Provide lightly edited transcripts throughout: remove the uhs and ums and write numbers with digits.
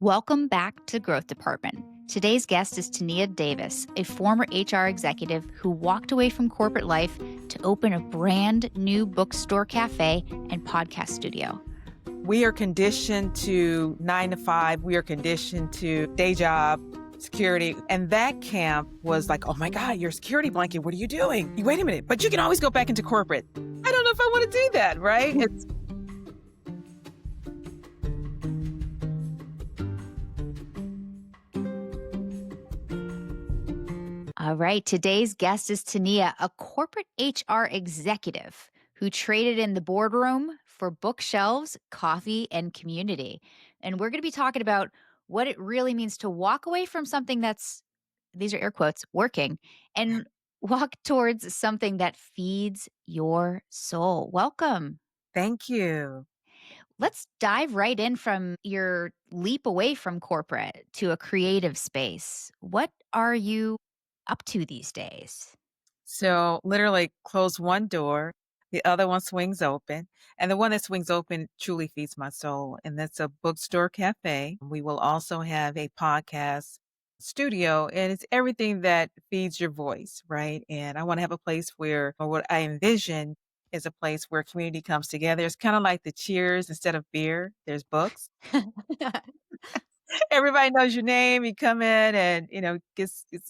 Welcome back to Growth Department. Today's guest is Tania Davis, a former HR executive who walked away from corporate life to open a brand new bookstore cafe and podcast studio. We are conditioned to 9 to 5. We are conditioned to day job, security. And that camp was like, oh my God, you're a security blanket. What are you doing? Wait a minute, but you can always go back into corporate. I don't know if I want to do that, right? All right, today's guest is Tania, a corporate HR executive who traded in the boardroom for bookshelves, coffee, and community. And we're going to be talking about what it really means to walk away from something that's, these are air quotes, working, and walk towards something that feeds your soul. Welcome. Thank you. Let's dive right in from your leap away from corporate to a creative space. What are you up to these days? So literally close one door, the other one swings open. And the one that swings open truly feeds my soul. And that's a bookstore cafe. We will also have a podcast studio, and it's everything that feeds your voice, right? And I want to have a place where, or what I envision is a place where community comes together. It's kind of like the cheers instead of beer, there's books. Everybody knows your name. You come in and,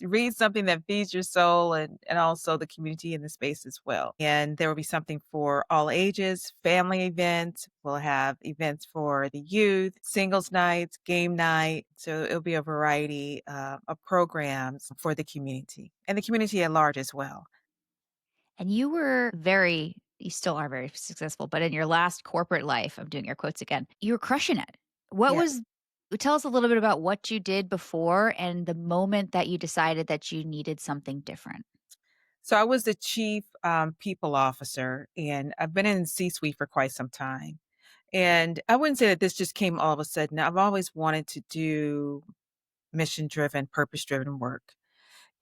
read something that feeds your soul and also the community in the space as well. And there will be something for all ages, family events. We'll have events for the youth, singles nights, game night. So it'll be a variety of programs for the community and the community at large as well. And you still are very successful, but in your last corporate life, I'm doing air quotes again, you were crushing it. What Yeah. was, tell us a little bit about what you did before and the moment that you decided that you needed something different. So I was the chief people officer, and I've been in C-suite for quite some time. And I wouldn't say that this just came all of a sudden. I've always wanted to do mission driven, purpose driven work.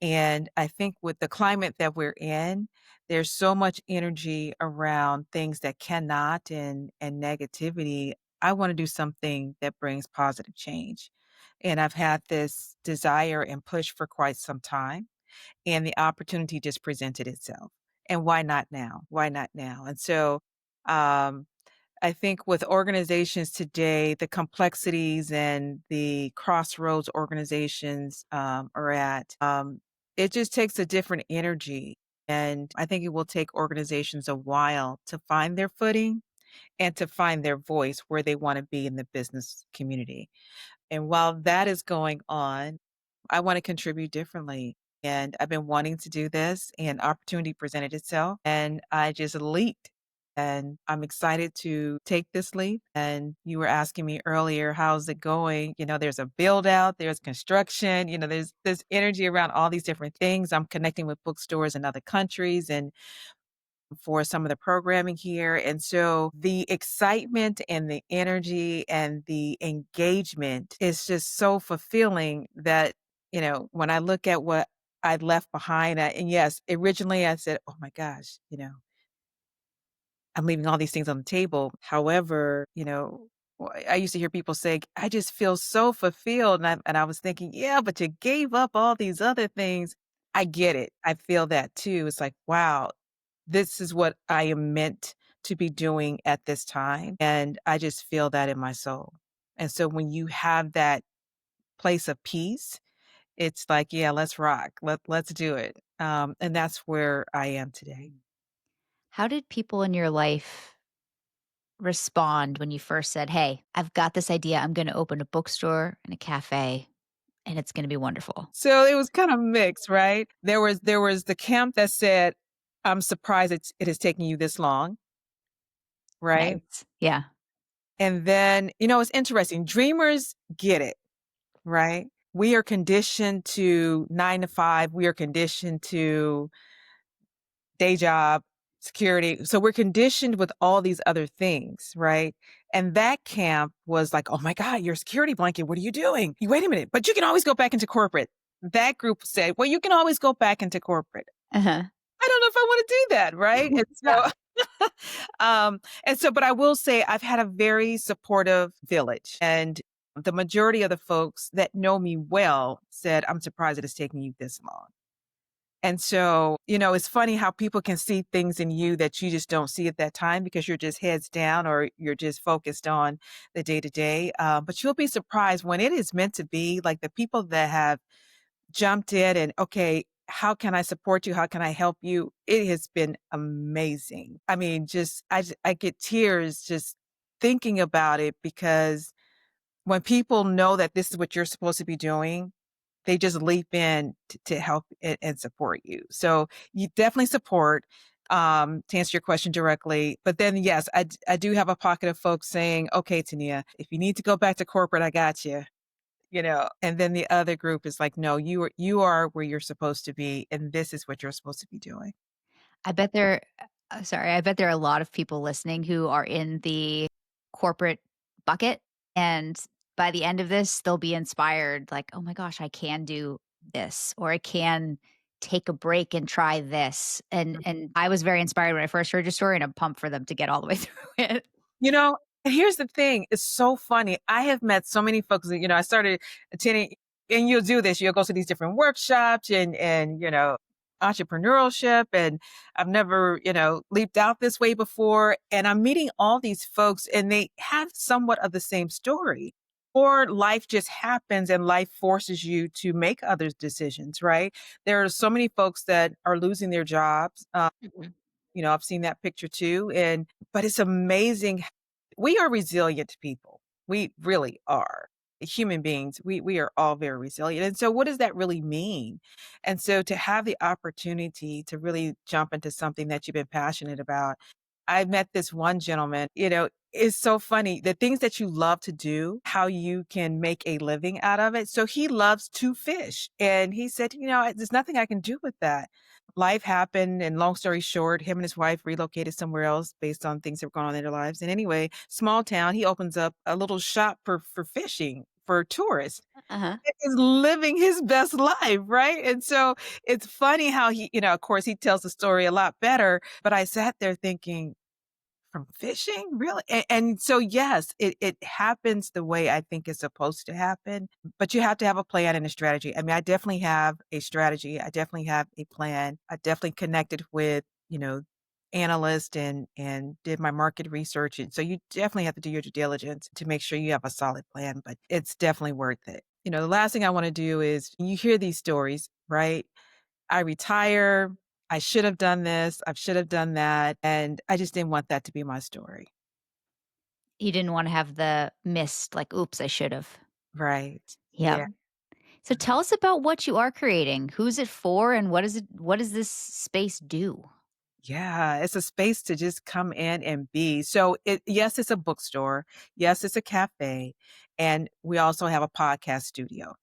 And I think with the climate that we're in, there's so much energy around things that cannot and negativity. I want to do something that brings positive change. And I've had this desire and push for quite some time. And the opportunity just presented itself. And why not now? Why not now? And so um, I think with organizations today, the complexities and the crossroads organizations are at, it just takes a different energy. And I think it will take organizations a while to find their footing and to find their voice where they want to be in the business community. And while that is going on, I want to contribute differently. And I've been wanting to do this, and opportunity presented itself, and I just leaped. And I'm excited to take this leap. And you were asking me earlier, how's it going? There's a build out, there's construction, there's this energy around all these different things. I'm connecting with bookstores in other countries and for some of the programming here. And so the excitement and the energy and the engagement is just so fulfilling that, when I look at what I left behind, and yes, originally I said, oh my gosh, I'm leaving all these things on the table. However, I used to hear people say, I just feel so fulfilled. And I was thinking, yeah, but you gave up all these other things. I get it. I feel that too. It's like, wow, this is what I am meant to be doing at this time. And I just feel that in my soul. And so when you have that place of peace, it's like, yeah, let's rock. Let's do it. And that's where I am today. How did people in your life respond when you first said, "Hey, I've got this idea. I'm going to open a bookstore and a cafe and it's going to be wonderful." So it was kind of mixed, right? There was the camp that said, I'm surprised it has taken you this long, right? Nice. Yeah. And then, it's interesting. Dreamers get it, right? We are conditioned to 9 to 5. We are conditioned to day job, security. So we're conditioned with all these other things, right? And that camp was like, oh my God, you're a security blanket. What are you doing? Wait a minute, but you can always go back into corporate. That group said, well, you can always go back into corporate. Uh-huh. I don't know if I want to do that, right? And Yeah. so, but I will say I've had a very supportive village, and The majority of the folks that know me well said, "I'm surprised it is taking you this long." And so, it's funny how people can see things in you that you just don't see at that time because you're just heads down or you're just focused on the day to day. But you'll be surprised when it is meant to be, like the people that have jumped in and, okay, how can I support you? How can I help you? It has been amazing. I mean, I get tears just thinking about it because when people know that this is what you're supposed to be doing, they just leap in to help and support you. So you definitely support, to answer your question directly. But then, yes, I do have a pocket of folks saying, okay, Tania, if you need to go back to corporate, I got you. And then the other group is like, no, you are where you're supposed to be. And this is what you're supposed to be doing. I bet there sorry, I bet there are a lot of people listening who are in the corporate bucket, and by the end of this, they'll be inspired like, "Oh my gosh, I can do this," or "I can take a break and try this." And I was very inspired when I first heard your story, and I'm pumped for them to get all the way through it. You know, and here's the thing, it's so funny. I have met so many folks that, I started attending and you'll do this, you'll go to these different workshops and entrepreneurship, and I've never, leaped out this way before. And I'm meeting all these folks and they have somewhat of the same story. Or life just happens and life forces you to make other decisions, right? There are so many folks that are losing their jobs. Mhm. I've seen that picture too. But it's amazing. We are resilient people. We really are. Human beings, we are all very resilient. And so what does that really mean? And so to have the opportunity to really jump into something that you've been passionate about. I met this one gentleman, it's so funny. The things that you love to do, how you can make a living out of it. So he loves to fish. And he said, there's nothing I can do with that. Life happened, and long story short, him and his wife relocated somewhere else based on things that were going on in their lives. And anyway, small town, he opens up a little shop for fishing for tourists. Uh-huh. Is living his best life, right? And so it's funny how of course, he tells the story a lot better. But I sat there thinking, from fishing? Really? And so, yes, it happens the way I think it's supposed to happen, but you have to have a plan and a strategy. I mean, I definitely have a strategy. I definitely have a plan. I definitely connected with, analysts and did my market research. And so you definitely have to do your due diligence to make sure you have a solid plan, but it's definitely worth it. The last thing I want to do is you hear these stories, right? I retire. I should have done this. I should have done that. And I just didn't want that to be my story. You didn't wanna have the missed, like, "Oops, I should've." Right. Yep. Yeah. So tell us about what you are creating. Who's it for, and what does this space do? Yeah, it's a space to just come in and be. So yes, it's a bookstore. Yes, it's a cafe. And we also have a podcast studio.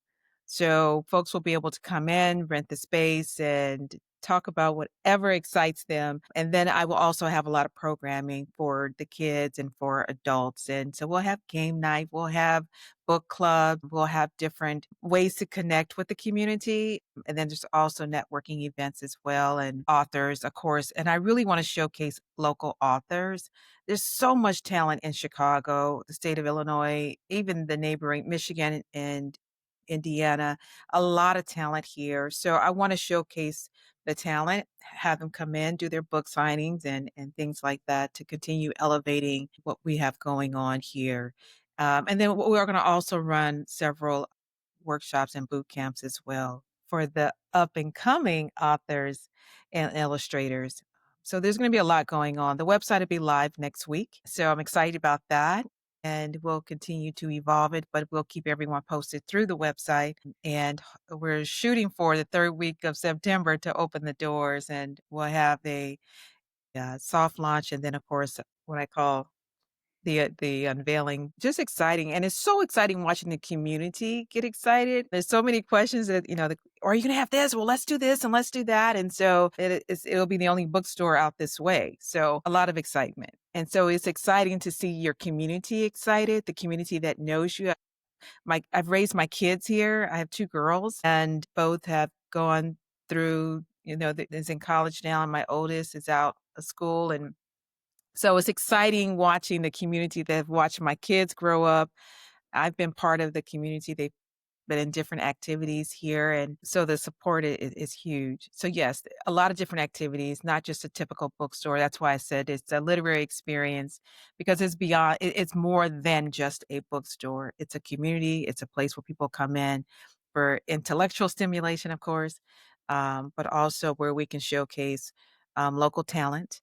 So folks will be able to come in, rent the space, and talk about whatever excites them. And then I will also have a lot of programming for the kids and for adults. And so we'll have game night, we'll have book club, we'll have different ways to connect with the community. And then there's also networking events as well and authors, of course. And I really want to showcase local authors. There's so much talent in Chicago, the state of Illinois, even the neighboring Michigan and Indiana, a lot of talent here. So I want to showcase the talent, have them come in, do their book signings and things like that to continue elevating what we have going on here. And then we're going to also run several workshops and boot camps as well for the up and coming authors and illustrators. So there's going to be a lot going on. The website will be live next week. So I'm excited about that. And we'll continue to evolve it, but we'll keep everyone posted through the website. And we're shooting for the third week of September to open the doors, and we'll have a soft launch. And then, of course, what I call the unveiling, just exciting, and it's so exciting watching the community get excited. There's so many questions that, "Are you gonna have this? Well, let's do this and let's do that." And so it'll be the only bookstore out this way. So a lot of excitement. And so it's exciting to see your community excited, the community that knows you. I've raised my kids here. I have 2 girls, and both have gone through, is in college now, and my oldest is out of school, and so it's exciting watching the community that have watched my kids grow up, I've been part of the community. They've been in different activities here, and so the support is huge. So yes, a lot of different activities, not just a typical bookstore. That's why I said it's a literary experience because it's beyond. It's more than just a bookstore. It's a community. It's a place where people come in for intellectual stimulation, of course, but also where we can showcase local talent.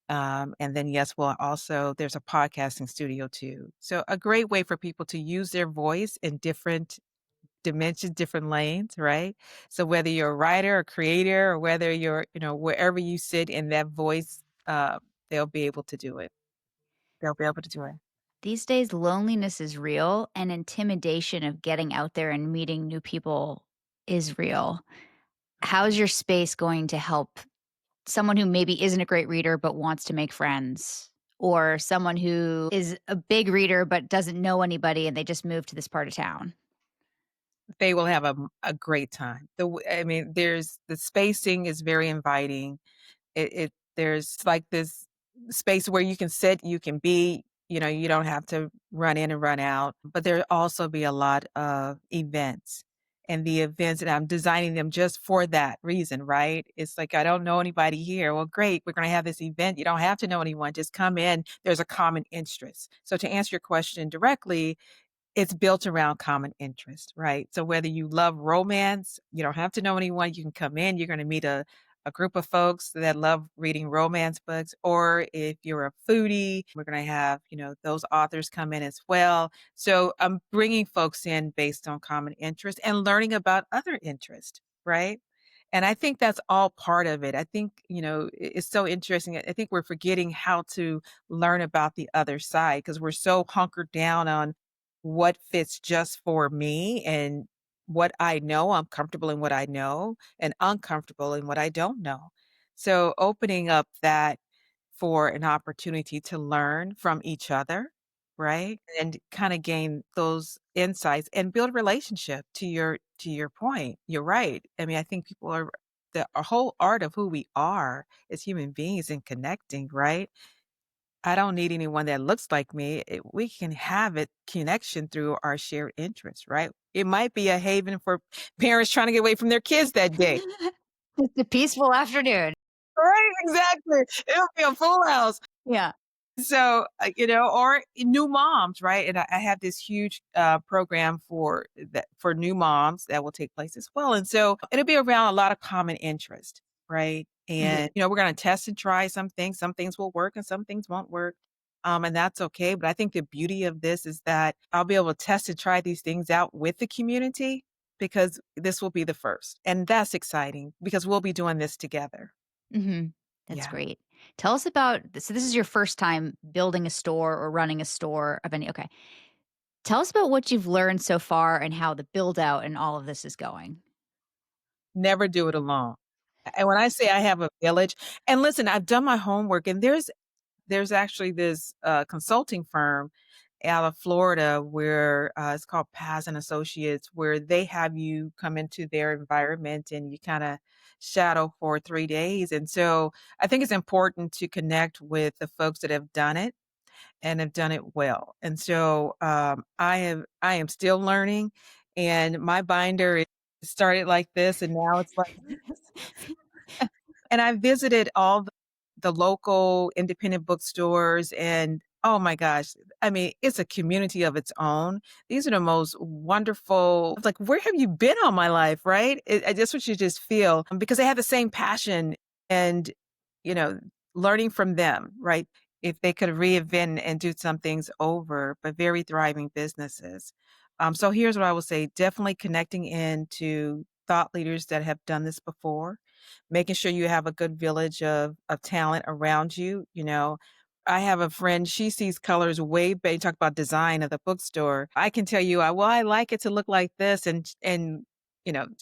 And then, yes, well, also there's a podcasting studio too. So a great way for people to use their voice in different dimensions, different lanes, right? So whether you're a writer or creator or whether you're, wherever you sit in that voice, they'll be able to do it. They'll be able to do it. These days, loneliness is real and intimidation of getting out there and meeting new people is real. How's your space going to help someone who maybe isn't a great reader but wants to make friends? Or someone who is a big reader but doesn't know anybody and they just moved to this part of town? They will have a great time. I mean, there's the spacing is very inviting. There's like this space where you can sit, you can be, you don't have to run in and run out, but there also be a lot of events. And the events and I'm designing them just for that reason, right? It's like I don't know anybody here. Well, great. We're going to have this event. You don't have to know anyone. Just come in. There's a common interest. So to answer your question directly, it's built around common interest, right? So whether you love romance, you don't have to know anyone. You can come in, you're gonna meet a group of folks that love reading romance books, or if you're a foodie, we're gonna have, those authors come in as well. So I'm bringing folks in based on common interest and learning about other interest, right? And I think that's all part of it. I think, it's so interesting. I think we're forgetting how to learn about the other side because we're so hunkered down on what fits just for me and what I know. I'm comfortable in what I know and uncomfortable in what I don't know. So opening up that for an opportunity to learn from each other, right? And kind of gain those insights and build relationship to your point. You're right. I mean, I think people are the a whole art of who we are as human beings and connecting, right? I don't need anyone that looks like me. We can have it connection through our shared interests, right? It might be a haven for parents trying to get away from their kids that day. It's a peaceful afternoon. Right, exactly. It'll be a full house. Yeah. So, or new moms, right? And I have this huge program for new moms that will take place as well. And so it'll be around a lot of common interest, right? Mhm. And we're going to test and try some things. Some things will work and some things won't work. And that's okay. But I think the beauty of this is that I'll be able to test and try these things out with the community because this will be the first. And that's exciting because we'll be doing this together. Mhm. That's Yeah. great. Tell us about so this is your first time building a store or running a store of any okay. Tell us about what you've learned so far and how the build out and all of this is going. Never do it alone. And when I say I have a village and listen, I've done my homework, and there's actually this, consulting firm out of Florida where, it's called Paz& and Associates, where they have you come into their environment and you kinda shadow for 3 days, and so I think it's important to connect with the folks that have done it and have done it well. And so I am still learning, and my binder is started like this, and now it's like and I visited all the local independent bookstores and oh my gosh, I mean, it's a community of its own. These are the most wonderful it's like, where have you been all my life, right? I just what you just feel because they have the same passion and, you know, learning from them, right? If they could reinvent and do some things over, but very thriving businesses. So here's what I will say, definitely connecting into thought leaders that have done this before, making sure you have a good village of talent around you, I have a friend, she sees colors way you talk about design of the bookstore. I can tell you, well, I like it to look like this and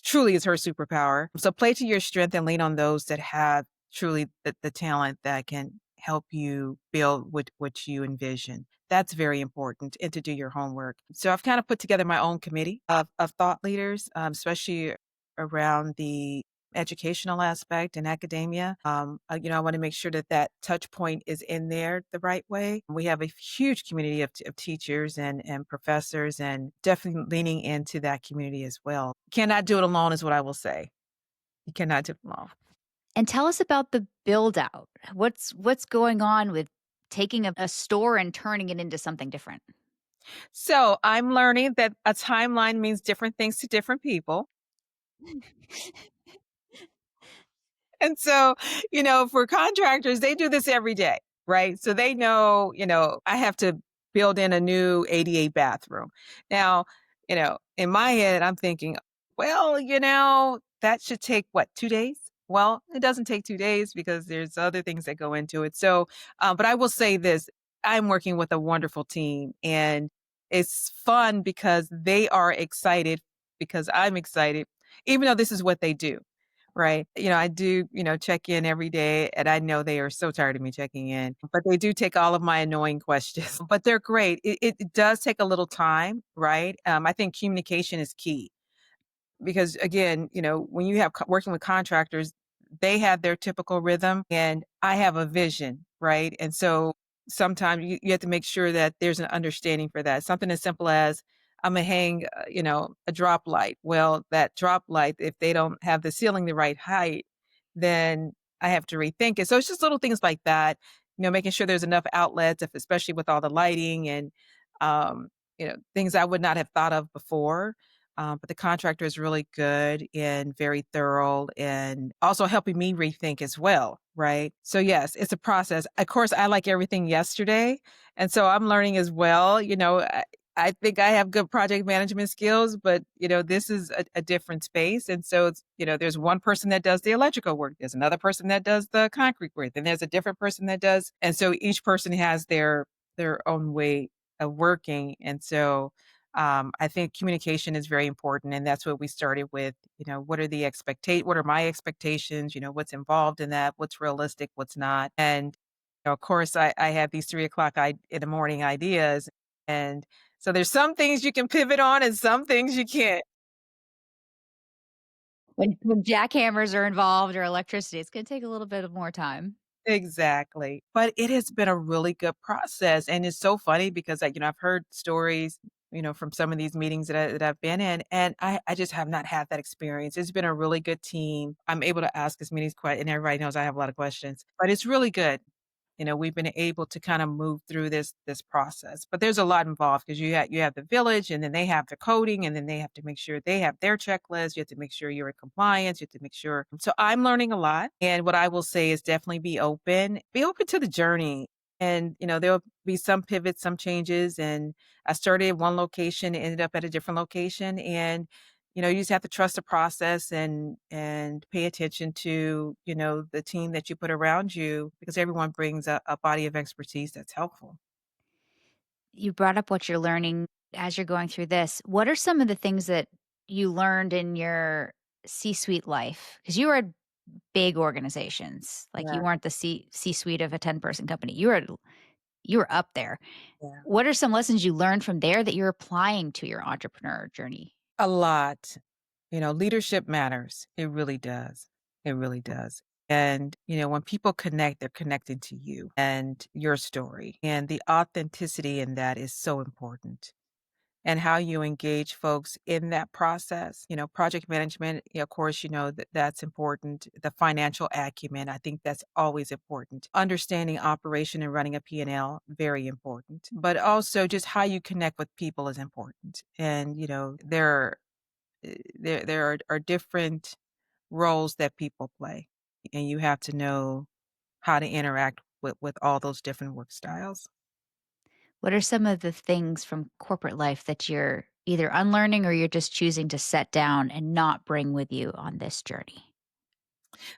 truly is her superpower. So play to your strength and lean on those that have truly the talent that can help you build what you envision. That's very important and to do your homework. So I've kind of put together my own committee of thought leaders, especially around the educational aspect in academia. I want to make sure that that touch point is in there the right way. We have a huge community of teachers and professors, and definitely leaning into that community as well. Cannot do it alone, is what I will say. You cannot do it alone. And tell us about the build out. What's going on with taking a store and turning it into something different? So I'm learning that a timeline means different things to different people. And so, for contractors, they do this every day, right? So they know, I have to build in a new ADA bathroom. Now, in my head, I'm thinking, well, that should take what, 2 days? Well, it doesn't take 2 days because there's other things that go into it. So, but I will say this, I'm working with a wonderful team, and it's fun because they are excited because I'm excited, even though this is what they do. Right. I do, check in every day, and I know they are so tired of me checking in, but they do take all of my annoying questions, but they're great. It does take a little time, right? I think communication is key because again, when you have working with contractors, they have their typical rhythm and I have a vision, right? And so sometimes you have to make sure that there's an understanding for that. Something as simple as I'm gonna hang, a drop light. Well, that drop light, if they don't have the ceiling the right height, then I have to rethink it. So it's just little things like that, making sure there's enough outlets, if especially with all the lighting and um, things I would not have thought of before. But the contractor is really good and very thorough and also helping me rethink as well, right? So, yes, it's a process. Of course, I like everything yesterday. And so I'm learning as well. I think I have good project management skills, but this is a different space. And so there's one person that does the electrical work, there's another person that does the concrete work, then there's a different person that does, and so each person has their own way of working. And so I think communication is very important, and that's what we started with. What are my expectations? What's involved in that? What's realistic? What's not? And of course, I have these 3 o'clock in the morning ideas, and so there's some things you can pivot on, and some things you can't. When jackhammers are involved or electricity, it's gonna take a little bit of more time. Exactly. But it has been a really good process, and it's so funny because I've heard stories, from some of these meetings that I've been in, and I just have not had that experience. It's been a really good team. I'm able to ask as many questions, and everybody knows I have a lot of questions, but it's really good. We've been able to kind of move through this process, but there's a lot involved because you have the village, and then they have the coding, and then they have to make sure they have their checklist. You have to make sure you're in compliance. You have to make sure. So I'm learning a lot, and what I will say is definitely be open to the journey, and there'll be some pivots, some changes. And I started at one location, ended up at a different location, and you just have to trust the process and pay attention to, the team that you put around you because everyone brings a body of expertise that's helpful. You brought up what you're learning as you're going through this. What are some of the things that you learned in your C-suite life? Because you were at big organizations, like, you Yeah, weren't the C-suite of a 10-person company. You were up there. yeah. What are some lessons you learned from there that you're applying to your entrepreneur journey? A lot. Leadership matters. It really does. It really does. And, when people connect, they're connecting to you and your story. And the authenticity in that is so important. And how you engage folks in that process. Project management, of course, that's important. The financial acumen, I think that's always important. Understanding operation and running a P&L, very important. But also just how you connect with people is important. And, there are different roles that people play, and you have to know how to interact with all those different work styles. What are some of the things from corporate life that you're either unlearning or you're just choosing to set down and not bring with you on this journey?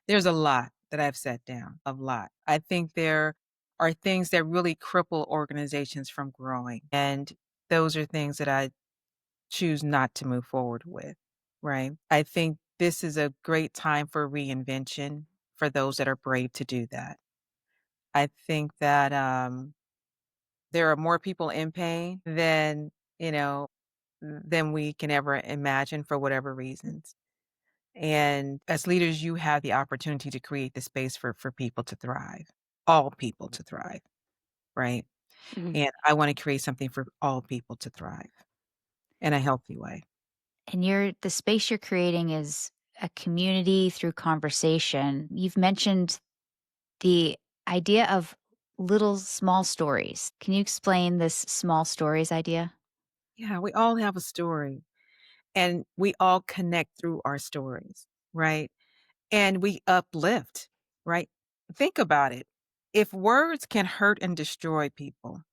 There's a lot that I've set down, a lot. I think there are things that really cripple organizations from growing, and those are things that I choose not to move forward with, right? I think this is a great time for reinvention for those that are brave to do that. I think that there are more people in pain you know, than we can ever imagine for whatever reasons. And as leaders, you have the opportunity to create the space for people to thrive, all people to thrive, right? Mhm. And I want to create something for all people to thrive in a healthy way. And the space you're creating is a community through conversation. You've mentioned the idea of little small stories. Can you explain this small stories idea? Yeah, we all have a story and we all connect through our stories, right? And we uplift, right? Think about it. If words can hurt and destroy people,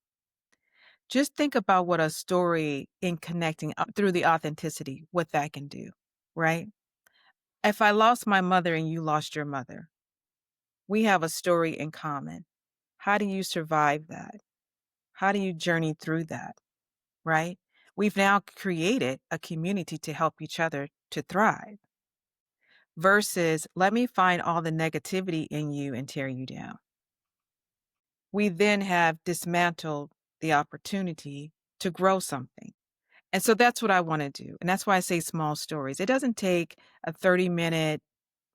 just think about what a story in connecting through the authenticity, what that can do, right? If I lost my mother and you lost your mother, we have a story in common. How do you survive that? How do you journey through that, right? We've now created a community to help each other to thrive versus let me find all the negativity in you and tear you down. We then have dismantled the opportunity to grow something. And so that's what I want to do. And that's why I say small stories. It doesn't take a 30-minute,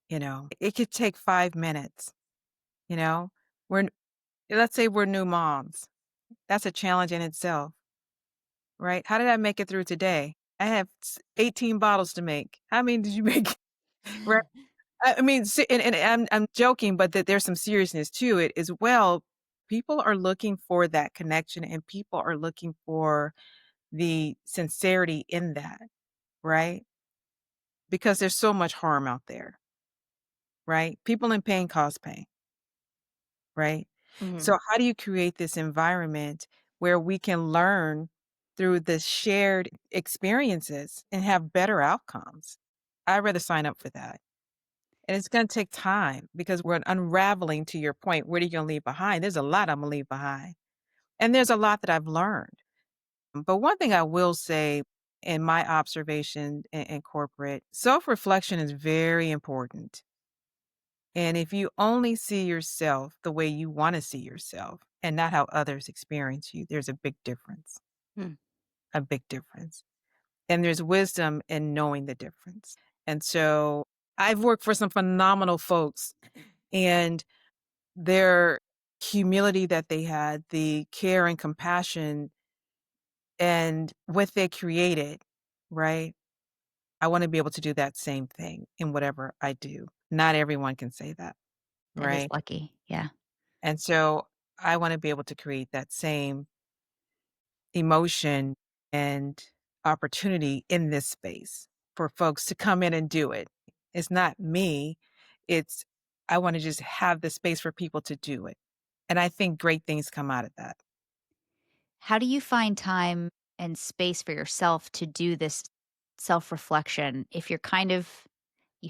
it could take 5 minutes, you know. We're let's say we're new moms. That's a challenge in itself, right? How did I make it through today? I have 18 bottles to make. How many did you make? Right? I mean, and I'm joking, but that there's some seriousness to it as well. People are looking for that connection and people are looking for the sincerity in that, right? Because there's so much harm out there, right? People in pain cause pain, right? Mhm. So how do you create this environment where we can learn through the shared experiences and have better outcomes? I'd rather sign up for that. And it's gonna take time because we're unraveling to your point, what are you gonna leave behind? There's a lot I'm gonna leave behind. And there's a lot that I've learned. But one thing I will say in my observation in corporate, self-reflection is very important. And if you only see yourself the way you wanna see yourself and not how others experience you, there's a big difference, Mm. a big difference. And there's wisdom in knowing the difference. And so I've worked for some phenomenal folks and their humility that they had, the care and compassion and what they created, right? I wanna be able to do that same thing in whatever I do. Not everyone can say that, That is right? lucky. Yeah. And so I wanna be able to create that same emotion and opportunity in this space for folks to come in and do it. It's not me, it's I wanna just have the space for people to do it. And I think great things come out of that. How do you find time and space for yourself to do this self-reflection if you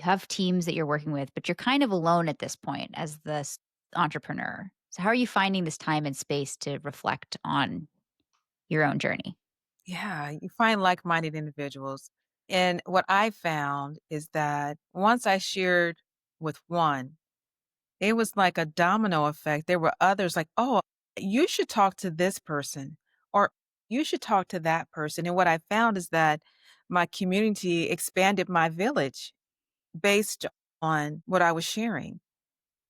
have teams that you're working with, but you're kind of alone at this point as the entrepreneur? So how are you finding this time and space to reflect on your own journey? Yeah, you find like-minded individuals. And what I found is that once I shared with one, it was like a domino effect. There were others like, "Oh, you should talk to this person," or "You should talk to that person." And what I found is that my community expanded my village based on what I was sharing.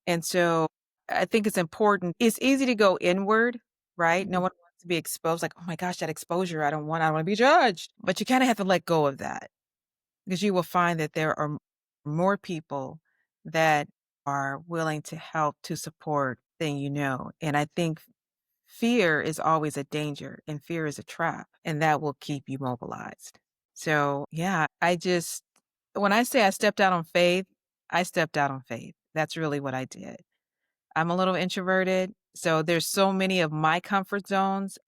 And so I think it's important. It's easy to go inward, right? No Mhm. one wants to be exposed, like, "Oh my gosh, that exposure, I don't wanna be judged." But you kinda have to let go of that because you will find that there are more people that are willing to help, to support than you know. And I think fear is always a danger and fear is a trap, and that will keep you mobilized. So, yeah, when I say I stepped out on faith, I stepped out on faith. That's really what I did. I'm a little introverted, so there's so many of my comfort zones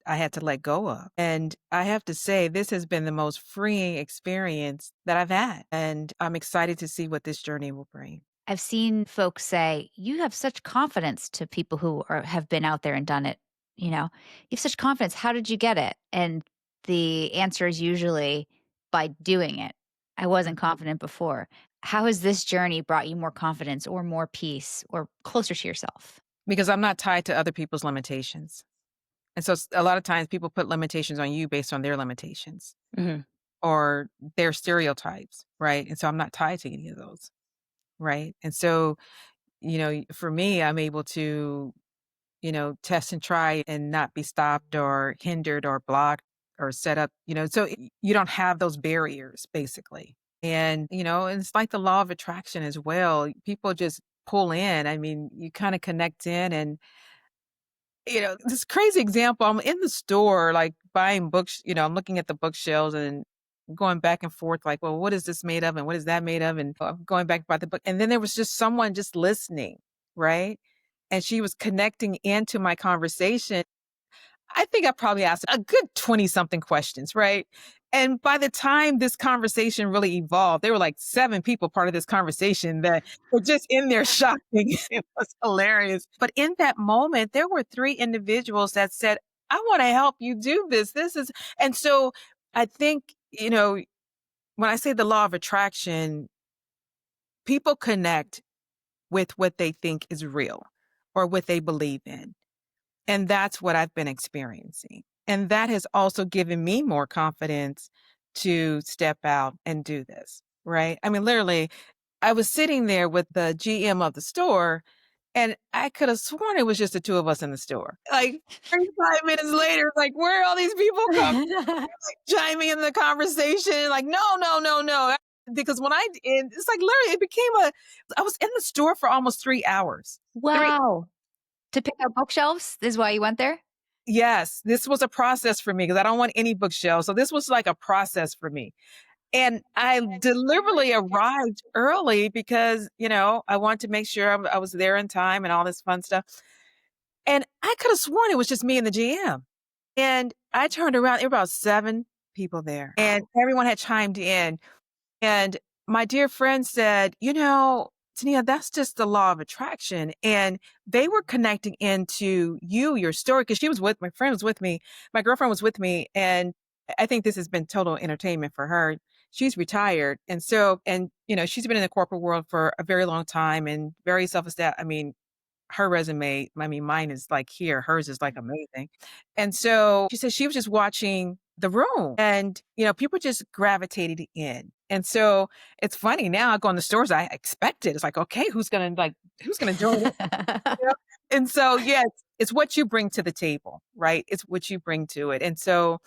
I had to let go of. And I have to say, this has been the most freeing experience that I've had, and I'm excited to see what this journey will bring. I've seen folks say, "You have such confidence," to people who have been out there and done it, "You have such confidence. How did you get it?" And the answer is usually, "By doing it. I wasn't confident before." How has this journey brought you more confidence or more peace or closer to yourself? Because I'm not tied to other people's limitations. And so a lot of times people put limitations on you based on their limitations. Mhm. or their stereotypes, right? And so I'm not tied to any of those, right? And so, for me, I'm able to, test and try and not be stopped or hindered or blocked or set up, so you don't have those barriers basically. And, and it's like the law of attraction as well. People just pull in. I mean, you kind of connect in and this crazy example, I'm in the store, like, buying books, I'm looking at the bookshelves and going back and forth, like, "Well, what is this made of, and what is that made of?" And I'm going back by the book, and then there was just someone just listening, right? And she was connecting into my conversation. I think I probably asked a good 20 something questions, right? And by the time this conversation really evolved, there were like 7 people part of this conversation that were just in there shopping. It was hilarious. But in that moment, there were 3 individuals that said, "I wanna help you do this. This is." And so I think, when I say the law of attraction, people connect with what they think is real or what they believe in. And that's what I've been experiencing. And that has also given me more confidence to step out and do this, right? I mean, literally, I was sitting there with the GM of the store, and I could have sworn it was just the 2 of us in the store. Like, 35 minutes later, it's like, where are all these people coming, chiming in the conversation? Like, no, no, no, no. Because when it's like literally, I was in the store for almost 3 hours. 3 Wow. To pick out bookshelves is why you went there? Yes, this was a process for me because I don't want any bookshelves, so this was like a process for me, and I deliberately arrived early because, I wanted to make sure I was there in time and all this fun stuff, and I coulda sworn it was just me and the GM, and I turned around, there were about 7 people there, and everyone had chimed in. And my dear friend said, Tania, that's just the law of attraction. And they were connecting into your story, because my friend was with me, my girlfriend was with me. And I think this has been total entertainment for her. She's retired. And so, she's been in the corporate world for a very long time and very self-established. I mean, her resume, I mean, mine is like here, hers is like amazing. And so she said she was just watching the room and, people just gravitated in. And so it's funny now I go in the stores, I expect it. It's like, okay, who's gonna join us? You know? And so, yeah, it's what you bring to the table, right? It's what you bring to it. And so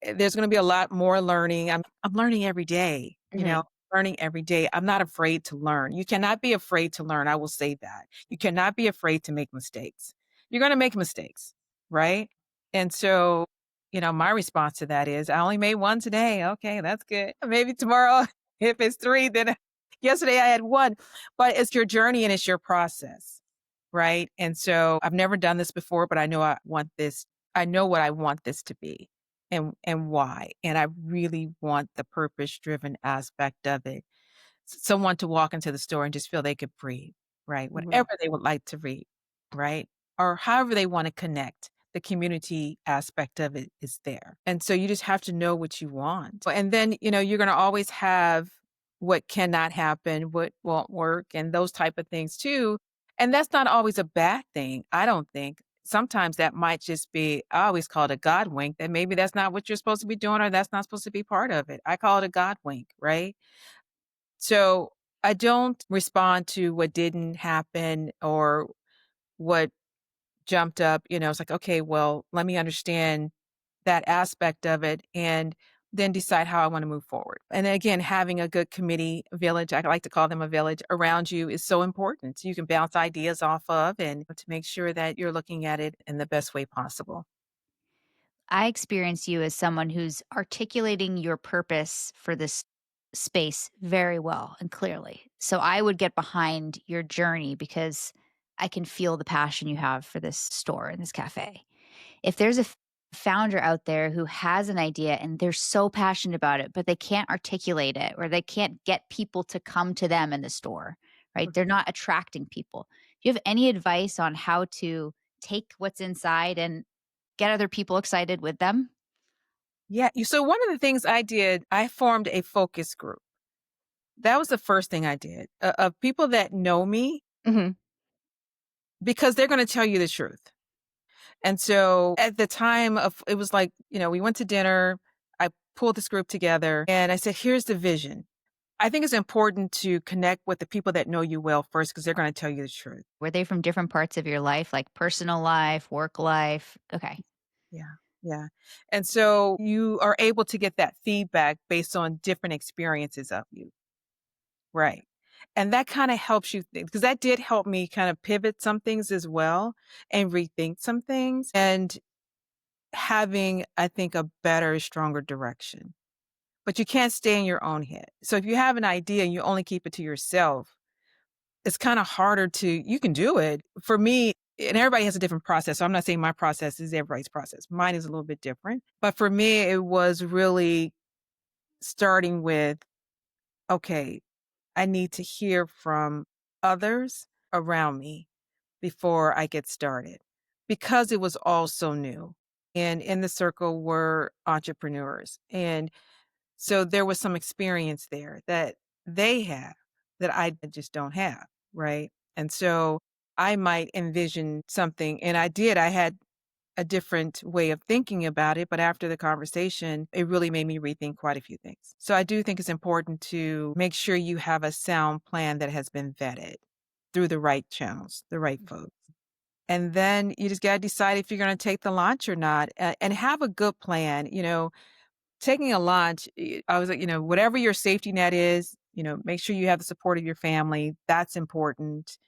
there's gonna be a lot more learning. I'm learning every day, Mhm. learning every day. I'm not afraid to learn. You cannot be afraid to learn, I will say that. You cannot be afraid to make mistakes. You're gonna make mistakes, right? And so, my response to that is, "I only made 1 today. Okay, that's good. Maybe tomorrow, if it's 3, then yesterday I had 1." But it's your journey and it's your process, right? And so I've never done this before, but I know what I want this to be and why. And I really want the purpose-driven aspect of it. Someone to walk into the store and just feel they could breathe, right? Mhm. Whatever they would like to read, right? Or however they wanna connect. The community aspect of it is there. And so you just have to know what you want. And then, you're gonna always have what cannot happen, what won't work, and those type of things too. And that's not always a bad thing, I don't think. Sometimes that might just be, I always call it a God wink, that maybe that's not what you're supposed to be doing or that's not supposed to be part of it. I call it a God wink, right? So I don't respond to what didn't happen or what jumped up. It's like, okay, well, let me understand that aspect of it and then decide how I want to move forward. And then again, having a good committee village, I like to call them a village around you, is so important. So you can bounce ideas off of and to make sure that you're looking at it in the best way possible. I experience you as someone who's articulating your purpose for this space very well and clearly. So I would get behind your journey because I can feel the passion you have for this store and this cafe. If there's a founder out there who has an idea and they're so passionate about it, but they can't articulate it or they can't get people to come to them in the store, right? They're not attracting people. Do you have any advice on how to take what's inside and get other people excited with them? Yeah. So one of the things I did, I formed a focus group. That was the first thing I did, of people that know me, Mhm. because they're going to tell you the truth. And so at the time of it was like, we went to dinner. I pulled this group together and I said, here's the vision. I think it's important to connect with the people that know you well first because they're going to tell you the truth. Were they from different parts of your life, like personal life, work life? Okay. Yeah. Yeah. And so you are able to get that feedback based on different experiences of you. Right. And that kind of helps you think because that did help me kind of pivot some things as well and rethink some things and having, I think, a better, stronger direction. But you can't stay in your own head. So if you have an idea and you only keep it to yourself, it's kind of harder to, you can do it. For me, and everybody has a different process. So I'm not saying my process is everybody's process. Mine is a little bit different. But for me, it was really starting with, okay, I need to hear from others around me before I get started because it was all so new. And in the circle were entrepreneurs. And so there was some experience there that they have that I just don't have. Right. And so I might envision something, and I did. I had a different way of thinking about it, but after the conversation, it really made me rethink quite a few things. So I do think it's important to make sure you have a sound plan that has been vetted through the right channels, the right folks. And then you just got to decide if you're going to take the launch or not and have a good plan. Taking a launch, I was like, whatever your safety net is, make sure you have the support of your family. That's important.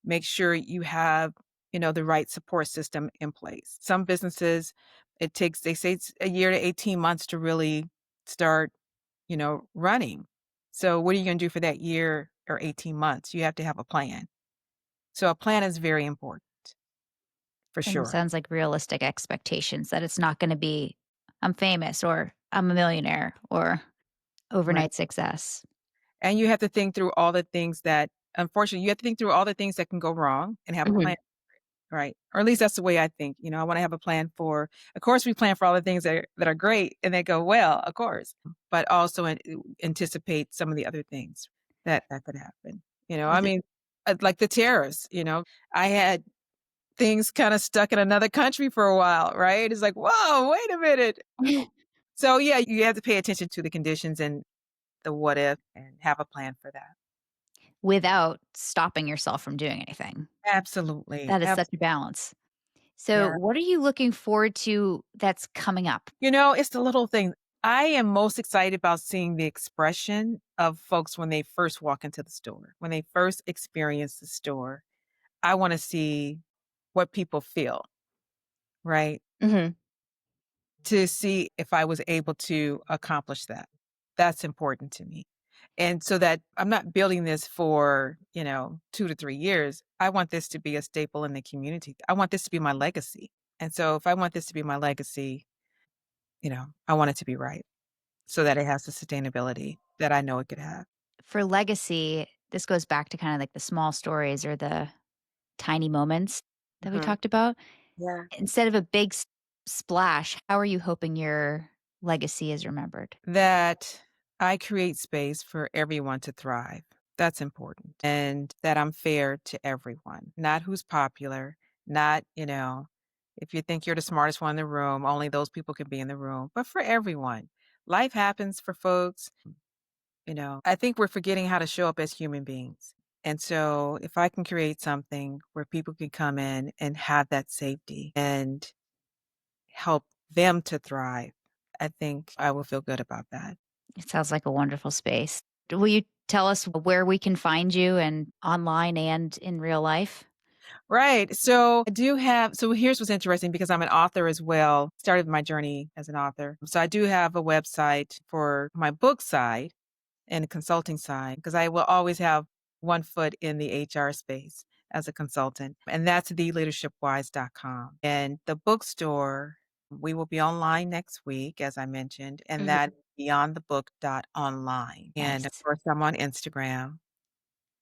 Make sure you have, the right support system in place. Some businesses, they say it's a year to 18 months to really start, running. So what are you going to do for that year or 18 months? You have to have a plan. So a plan is very important for And it sure. sounds like realistic expectations that it's not gonna be, "I'm famous," or "I'm a millionaire," or Right. overnight success. And you have to think through all the things that, unfortunately, you have to think through all the things that can go wrong and have a Mhm. plan. Right. Or at least that's the way I think. I wanna have a plan for, of course, we plan for all the things that are great and that go well, of course, but also anticipate some of the other things that could happen. I Is it mean, like the tariffs, I had things kinda stuck in another country for a while, right? It's like, "Whoa, wait a minute." So, yeah, you have to pay attention to the conditions and the what if and have a plan for that. without stopping yourself from doing anything. Absolutely. That is such a balance. So, Yeah. what are you looking forward to that's coming up? It's the little thing. I am most excited about seeing the expression of folks when they first walk into the store, when they first experience the store. I want to see what people feel, right? Mhm. To see if I was able to accomplish that. That's important to me. And so that I'm not building this for, 2 to 3 years. I want this to be a staple in the community. I want this to be my legacy. And so if I want this to be my legacy, I want it to be right. So that it has the sustainability that I know it could have. For legacy, this goes back to kind of like the small stories or the tiny moments that we Mhm. talked about. Yeah. Instead of a big splash, how are you hoping your legacy is remembered? That I create space for everyone to thrive. That's important. And that I'm fair to everyone, not who's popular, not, if you think you're the smartest one in the room, only those people can be in the room, but for everyone. Life happens for folks. I think we're forgetting how to show up as human beings. And so if I can create something where people can come in and have that safety and help them to thrive, I think I will feel good about that. It sounds like a wonderful space. Will you tell us where we can find you and online and in real life? Right. So I do have, so here's what's interesting because I'm an author as well, started my journey as an author. So I do have a website for my book side and the consulting side because I will always have one foot in the HR space as a consultant. And that's theleadershipwise.com. And the bookstore, we will be online next week, as I mentioned, and Mhm. that beyondthebook.online. And of Nice. course, I'm on Instagram,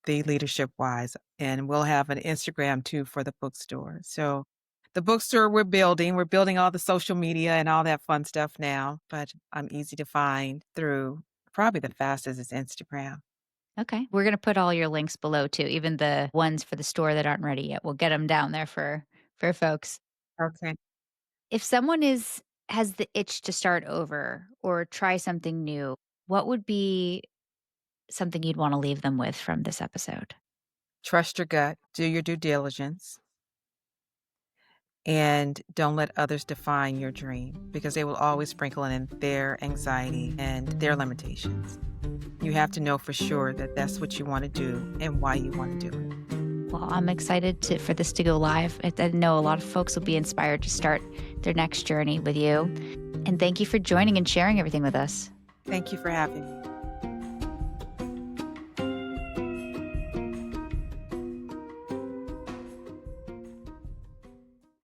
the Leadership Wise, and we'll have an Instagram too for the bookstore. So the bookstore we're building all the social media and all that fun stuff now, but I'm easy to find through probably the fastest is Instagram. Okay. We're going to put all your links below too, even the ones for the store that aren't ready yet. We'll get them down there for folks. Okay. If someone is has the itch to start over or try something new, what would be something you'd wanna leave them with from this episode? Trust your gut, do your due diligence, and don't let others define your dream because they will always sprinkle in their anxiety and their limitations. You have to know for sure that that's what you want to do and why you want to do it. Well, I'm excited for this to go live. I know a lot of folks will be inspired to start their next journey with you. And thank you for joining and sharing everything with us. Thank you for having me.